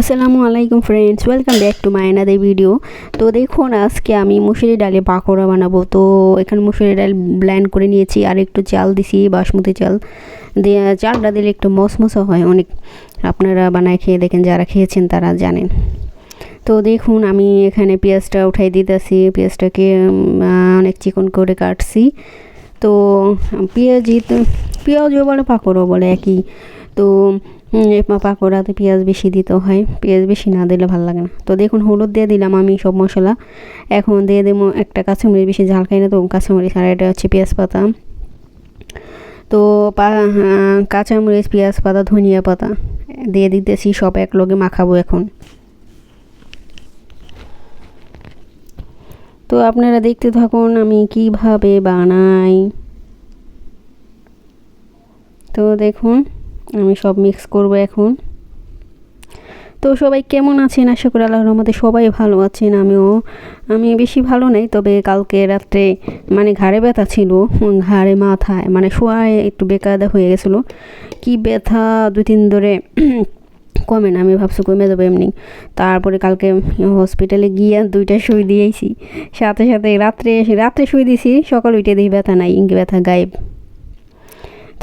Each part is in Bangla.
আসসালামু আলাইকুম friends, welcome back to my another video. তো দেখুন, আজকে আমি মুসুরি ডালে পাকোড়া বানাবো। তো এখানে মুসুরি ডাল ব্লেন্ড করে নিয়েছি, আর একটু চাল দিছি, বাসমতি চাল দিয়ে। চালটা দিলে একটু মশমশা হয় অনেক। আপনারা বানায় খেয়ে দেখেন, যারা খেয়েছেন তারা জানেন। তো দেখুন, আমি এখানে পেঁয়াজটা উঠাই দিতেছি। পেঁয়াজটাকে অনেক চিকন করে কাটছি। তো পেঁয়াজও বলে পাকোড়াও বলে একই। তো পাকোড়াতে পেঁয়াজ বেশি দিতে হয়, পেঁয়াজ বেশি না দিলে ভালো লাগে না। তো দেখুন, হলুদ দিয়ে দিলাম আমি সব মশলা। এখন দিয়ে দেবো একটা কাঁচামরিচ, বেশি ঝাল খাই না তো কাঁচামরিচ, আর এটা হচ্ছে পেঁয়াজ পাতা। তো কাঁচামরিচ, পেঁয়াজ পাতা, ধনিয়া পাতা দিয়ে দিতেছি, সব এক লগে মাখাবো এখন। তো আপনারা দেখতে থাকুন আমি কিভাবে বানাই। তো দেখুন, আমি সব মিক্স করব এখন। তো সবাই কেমন আছেন? আশা করি আল্লাহর রহমতে সবাই ভালো আছেন। আমি বেশি ভালো নাই, তবে কালকে রাত্রে মানে ঘাড়ে ব্যথা ছিল, ঘাড়ে মাথায় মানে শোয়ায় একটু বেকায়দা হয়ে গেছিলো। কি ব্যথা 2-3 ধরে কমে না, আমি ভাবছি কমে যাবে এমনি। তারপরে কালকে হসপিটালে গিয়ে 2টা সুই দিয়েছি, সাথে সাথে রাত্রে সুই দিয়েছি, সকাল উঠে দেখি ব্যথা নাই, ব্যথা গায়েব।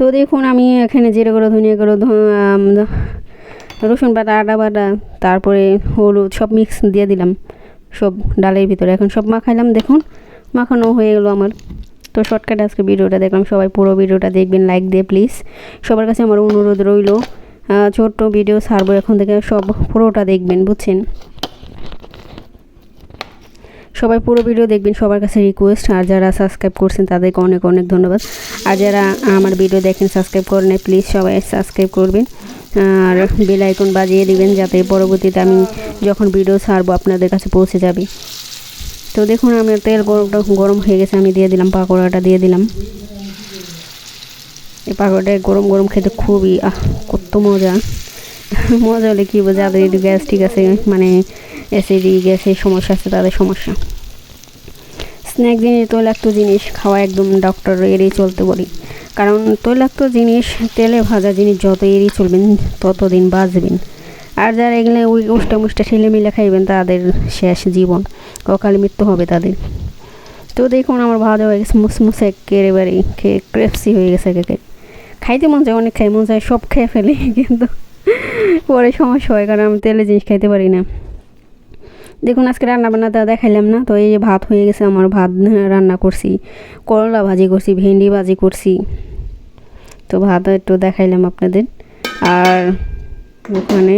তো দেখুন, আমি এখানে জিরে গুঁড়ো, ধনিয়া গুঁড়ো, রসুন বাটা, আদা বাটা, তারপরে হলুদ সব মিক্স দিয়ে দিলাম সব ডালের ভিতরে। এখন সব মাখাইলাম। দেখুন, মাখানো হয়ে গেলো আমার। তো শর্টকাটে আজকে ভিডিওটা দেখলাম, সবাই পুরো ভিডিওটা দেখবেন লাইক দিয়ে প্লিজ। সবার কাছে আমার অনুরোধ রইল, ছোট্ট ভিডিও ছাড়বো এখন থেকে, সব পুরোটা দেখবেন, বুঝছেন? সবাই পুরো ভিডিও দেখবেন, সবার কাছে রিকোয়েস্ট। আর যারা সাবস্ক্রাইব করছেন তাদেরকে অনেক অনেক ধন্যবাদ। আর যারা আমার ভিডিও দেখেন সাবস্ক্রাইব করেন, প্লিজ সবাই সাবস্ক্রাইব করবেন আর বেল আইকন বাজিয়ে দিবেন, যাতে পরবর্তীতে আমি যখন ভিডিও ছাড়বো আপনাদের কাছে পৌঁছে যাবে। তো দেখুন, আমার তেল গরম হয়ে গেছে, আমি দিয়ে দিলাম পাকোড়াটা, দিয়ে দিলাম। এই পাকোড়াটা গরম গরম খেতে খুবই কত মজা। মজা হলে কী বলবো, যাদের গ্যাস্ট্রিক আছে, মানে অ্যাসিডি গ্যাসের সমস্যা আছে তাদের সমস্যা। স্ন্যাক জিনিস, তৈলাক্ত জিনিস খাওয়া একদম ডক্টর এড়িয়ে চলতে বলি, কারণ তৈলাক্ত জিনিস, তেলে ভাজা জিনিস যত এড়িয়ে চলবেন ততদিন বাঁচবেন। আর যারা এগুলো ওই উষ্টা ঠেলেমিলে খাইবেন তাদের শেষ জীবন, অকালে মৃত্যু হবে তাদের। তো দেখুন, আমার ভাজা হয়ে গেছে মুসমুসে, একেবারে খেয়ে ক্রেপসি হয়ে গেছে। খাইতে মন চায়, অনেক খাই মন চায়, সব খেয়ে ফেলি, কিন্তু পরে সমস্যা হয়, কারণ আমি তেলে জিনিস খাইতে পারি না। দেখুন, আজকে রান্না বান্নাটা দেখাইলাম না। তো এই যে ভাত হয়ে গেছে আমার, ভাত রান্না করছি, করলা ভাজি করছি, ভেন্ডি ভাজি করছি। তো ভাত একটু দেখাইলাম আপনাদের। আর ওখানে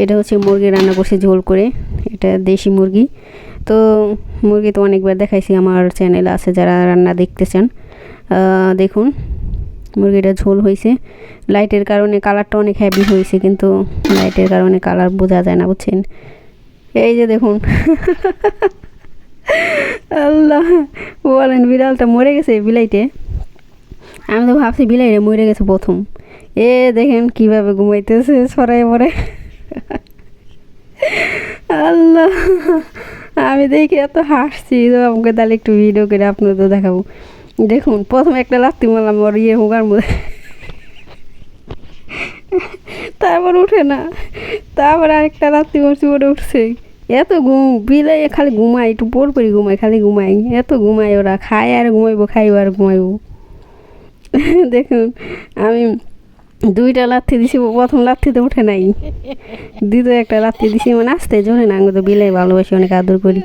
এটা হচ্ছে মুরগি রান্না করছি ঝোল করে, এটা দেশি মুরগি। তো মুরগি তো অনেকবার দেখাইছি, আমার চ্যানেলে আছে যারা রান্না দেখতে চান। দেখুন, মুরগিটা ঝোল হয়েছে। লাইটের কারণে কালারটা অনেক হেভি হয়েছে, কিন্তু লাইটের কারণে কালার বোঝা যায় না, বুঝছেন? এই যে দেখুন, আল্লাহ বলেন, বিড়ালটা মরে গেছে বিলাইতে। আমি তো ভাবছি বিলাইটা মরে গেছে প্রথম। দেখেন কিভাবে ঘুমাইতেছে ছড়াই পরে। আল্লাহ, আমি দেখি এত হাসছি, তো আমাকে তাহলে একটু ভিডিও করে আপনাদের তো দেখাবো। দেখুন, প্রথমে একটা লাত্তি মারলাম ওর হুগার মধ্যে, তারপর উঠে না, তারপর আরেকটা লাত্তি মারছি, ওটা উঠছে। এত বিলাই খালি ঘুমায়, একটু পরপরই ঘুমায়, খালি ঘুমায়, এত ঘুমায় ওরা, খায় আর ঘুমাইবো, খাইব আর ঘুমাইবো। দেখুন, আমি 2টা লাথি দিছি, প্রথম লাথিতে উঠে নাই, দ্বিতীয় একটা লাথি দিছি, মানে আসতে জোরে না, আমি তো বিলাই ভালোবাসি, অনেক আদর করি।